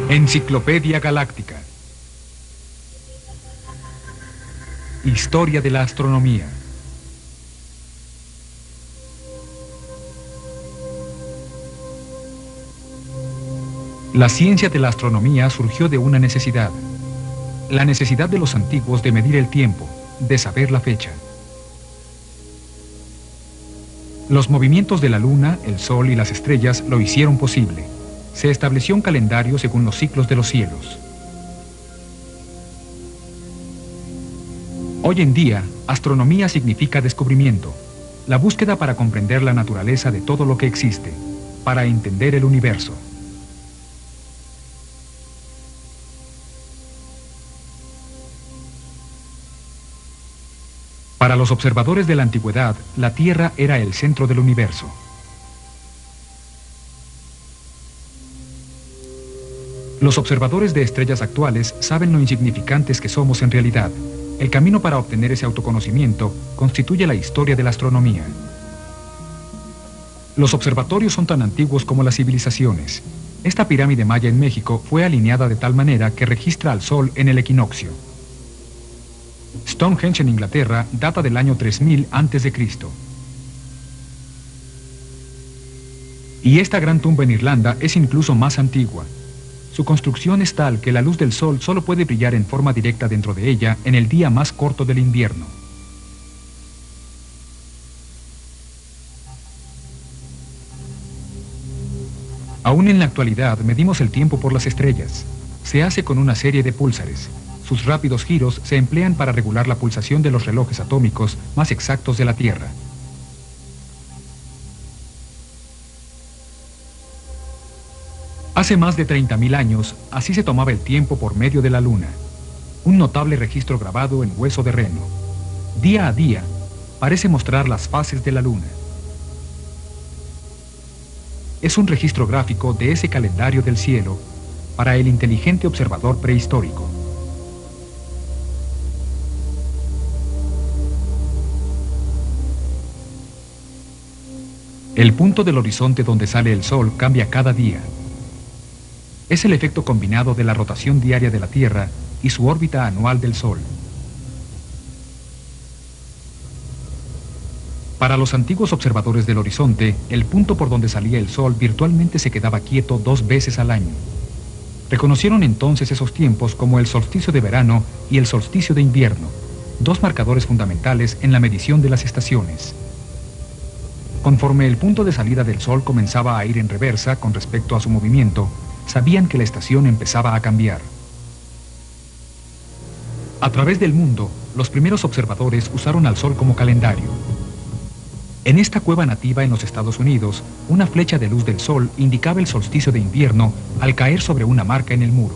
Enciclopedia Galáctica. Historia de la astronomía. La ciencia de la astronomía surgió de una necesidad. La necesidad de los antiguos de medir el tiempo, de saber la fecha. Los movimientos de la luna, el sol y las estrellas lo hicieron posible. Se estableció un calendario según los ciclos de los cielos. Hoy en día, astronomía significa descubrimiento, la búsqueda para comprender la naturaleza de todo lo que existe, para entender el universo. Para los observadores de la antigüedad, la Tierra era el centro del universo. Los observadores de estrellas actuales saben lo insignificantes que somos en realidad. El camino para obtener ese autoconocimiento constituye la historia de la astronomía. Los observatorios son tan antiguos como las civilizaciones. Esta pirámide maya en México fue alineada de tal manera que registra al Sol en el equinoccio. Stonehenge en Inglaterra data del año 3000 a.C. Y esta gran tumba en Irlanda es incluso más antigua. Su construcción es tal que la luz del sol solo puede brillar en forma directa dentro de ella en el día más corto del invierno. Aún en la actualidad medimos el tiempo por las estrellas. Se hace con una serie de púlsares. Sus rápidos giros se emplean para regular la pulsación de los relojes atómicos más exactos de la Tierra. Hace más de 30.000 años, así se tomaba el tiempo por medio de la luna. Un notable registro grabado en hueso de reno. Día a día, parece mostrar las fases de la luna. Es un registro gráfico de ese calendario del cielo para el inteligente observador prehistórico. El punto del horizonte donde sale el sol cambia cada día. Es el efecto combinado de la rotación diaria de la Tierra y su órbita anual del Sol. Para los antiguos observadores del horizonte, el punto por donde salía el Sol virtualmente se quedaba quieto 2 veces al año. Reconocieron entonces esos tiempos como el solsticio de verano y el solsticio de invierno, 2 marcadores fundamentales en la medición de las estaciones. Conforme el punto de salida del Sol comenzaba a ir en reversa con respecto a su movimiento, sabían que la estación empezaba a cambiar. A través del mundo, los primeros observadores usaron al Sol como calendario. En esta cueva nativa en los Estados Unidos, una flecha de luz del Sol indicaba el solsticio de invierno al caer sobre una marca en el muro.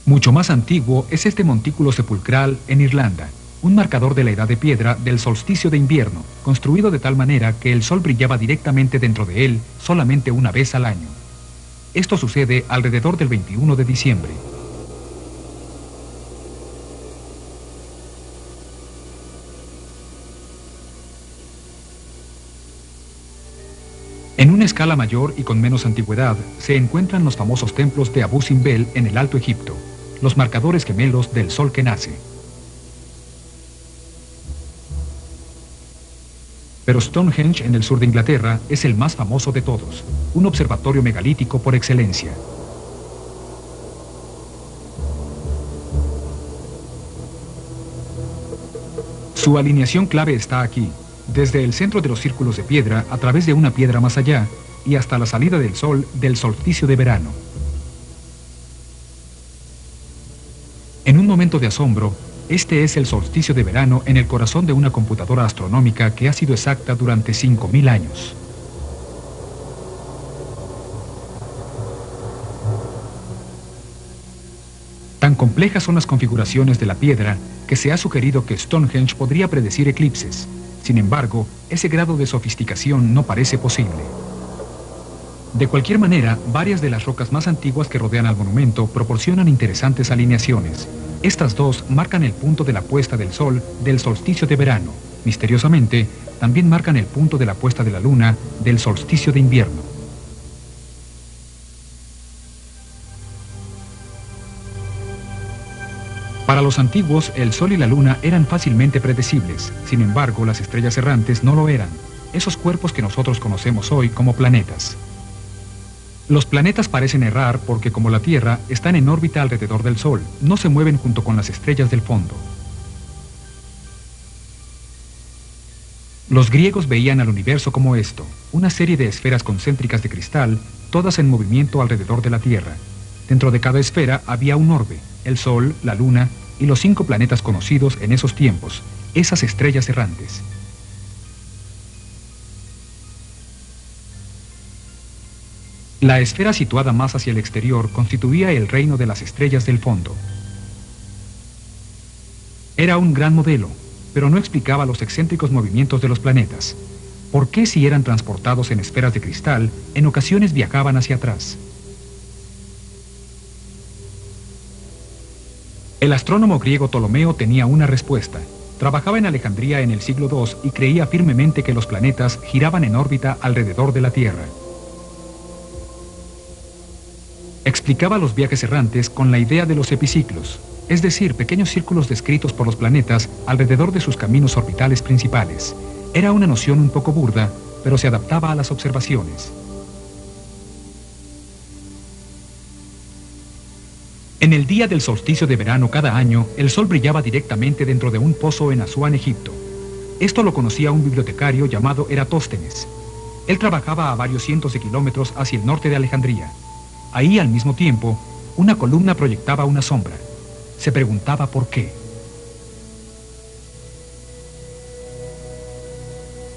Mucho más antiguo es este montículo sepulcral en Irlanda, un marcador de la edad de piedra del solsticio de invierno, construido de tal manera que el sol brillaba directamente dentro de él solamente una vez al año. Esto sucede alrededor del 21 de diciembre. En una escala mayor y con menos antigüedad, se encuentran los famosos templos de Abu Simbel en el Alto Egipto, los marcadores gemelos del sol que nace. Pero Stonehenge, en el sur de Inglaterra, es el más famoso de todos, un observatorio megalítico por excelencia. Su alineación clave está aquí, desde el centro de los círculos de piedra a través de una piedra más allá y hasta la salida del sol del solsticio de verano. En un momento de asombro, este es el solsticio de verano en el corazón de una computadora astronómica que ha sido exacta durante 5.000 años. Tan complejas son las configuraciones de la piedra que se ha sugerido que Stonehenge podría predecir eclipses. Sin embargo, ese grado de sofisticación no parece posible. De cualquier manera, varias de las rocas más antiguas que rodean al monumento proporcionan interesantes alineaciones. Estas 2 marcan el punto de la puesta del sol del solsticio de verano. Misteriosamente, también marcan el punto de la puesta de la luna del solsticio de invierno. Para los antiguos, el Sol y la Luna eran fácilmente predecibles. Sin embargo, las estrellas errantes no lo eran. Esos cuerpos que nosotros conocemos hoy como planetas. Los planetas parecen errar porque, como la Tierra, están en órbita alrededor del Sol. No se mueven junto con las estrellas del fondo. Los griegos veían al universo como esto, una serie de esferas concéntricas de cristal, todas en movimiento alrededor de la Tierra. Dentro de cada esfera había un orbe, el Sol, la Luna y los 5 planetas conocidos en esos tiempos, esas estrellas errantes. La esfera situada más hacia el exterior constituía el reino de las estrellas del fondo. Era un gran modelo, pero no explicaba los excéntricos movimientos de los planetas. ¿Por qué, si eran transportados en esferas de cristal, en ocasiones viajaban hacia atrás? El astrónomo griego Ptolomeo tenía una respuesta. Trabajaba en Alejandría en el siglo II y creía firmemente que los planetas giraban en órbita alrededor de la Tierra. Explicaba los viajes errantes con la idea de los epiciclos, es decir, pequeños círculos descritos por los planetas alrededor de sus caminos orbitales principales. Era una noción un poco burda, pero se adaptaba a las observaciones. En el día del solsticio de verano cada año, el sol brillaba directamente dentro de un pozo en Asuán, Egipto. Esto lo conocía un bibliotecario llamado Eratóstenes. Él trabajaba a varios cientos de kilómetros hacia el norte de Alejandría. Ahí, al mismo tiempo, una columna proyectaba una sombra. Se preguntaba por qué.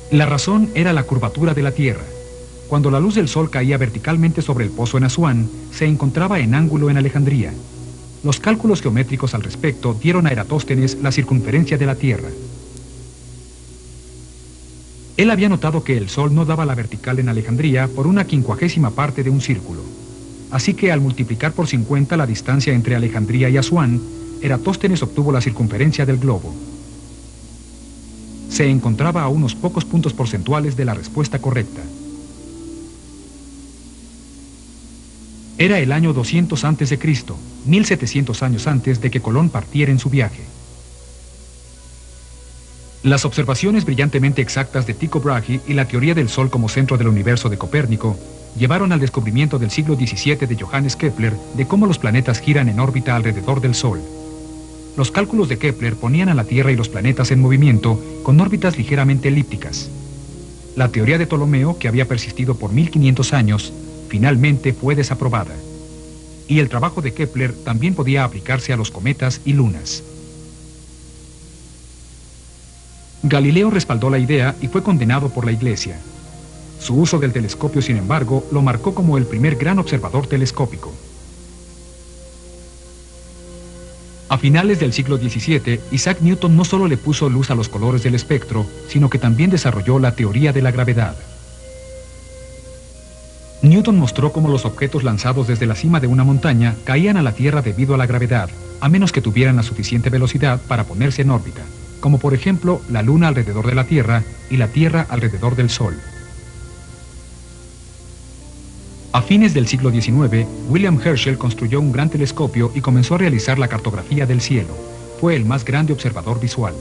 La razón era la curvatura de la Tierra. Cuando la luz del sol caía verticalmente sobre el pozo en Asuán, se encontraba en ángulo en Alejandría. Los cálculos geométricos al respecto dieron a Eratóstenes la circunferencia de la Tierra. Él había notado que el sol no daba la vertical en Alejandría por una 50ª parte de un círculo. Así que al multiplicar por 50 la distancia entre Alejandría y Asuán, Eratóstenes obtuvo la circunferencia del globo. Se encontraba a unos pocos puntos porcentuales de la respuesta correcta. Era el año 200 a.C., 1700 años antes de que Colón partiera en su viaje. Las observaciones brillantemente exactas de Tycho Brahe y la teoría del Sol como centro del universo de Copérnico llevaron al descubrimiento del siglo XVII de Johannes Kepler de cómo los planetas giran en órbita alrededor del Sol. Los cálculos de Kepler ponían a la Tierra y los planetas en movimiento con órbitas ligeramente elípticas. La teoría de Ptolomeo, que había persistido por 1500 años, finalmente fue desaprobada. Y el trabajo de Kepler también podía aplicarse a los cometas y lunas. Galileo respaldó la idea y fue condenado por la Iglesia. Su uso del telescopio, sin embargo, lo marcó como el primer gran observador telescópico. A finales del siglo XVII, Isaac Newton no solo le puso luz a los colores del espectro, sino que también desarrolló la teoría de la gravedad. Newton mostró cómo los objetos lanzados desde la cima de una montaña caían a la Tierra debido a la gravedad, a menos que tuvieran la suficiente velocidad para ponerse en órbita, como por ejemplo la Luna alrededor de la Tierra y la Tierra alrededor del Sol. A fines del siglo XIX, William Herschel construyó un gran telescopio y comenzó a realizar la cartografía del cielo. Fue el más grande observador visual.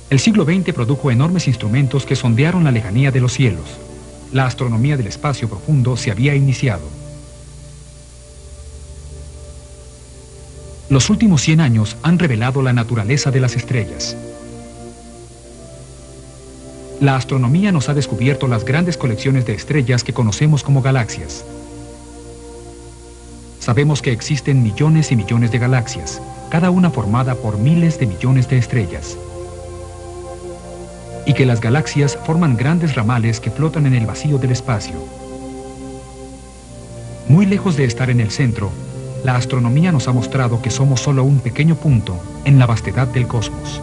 El siglo XX produjo enormes instrumentos que sondearon la lejanía de los cielos. La astronomía del espacio profundo se había iniciado. Los últimos 100 años han revelado la naturaleza de las estrellas. La astronomía nos ha descubierto las grandes colecciones de estrellas que conocemos como galaxias. Sabemos que existen millones y millones de galaxias, cada una formada por miles de millones de estrellas. Y que las galaxias forman grandes ramales que flotan en el vacío del espacio. Muy lejos de estar en el centro, la astronomía nos ha mostrado que somos solo un pequeño punto en la vastedad del cosmos.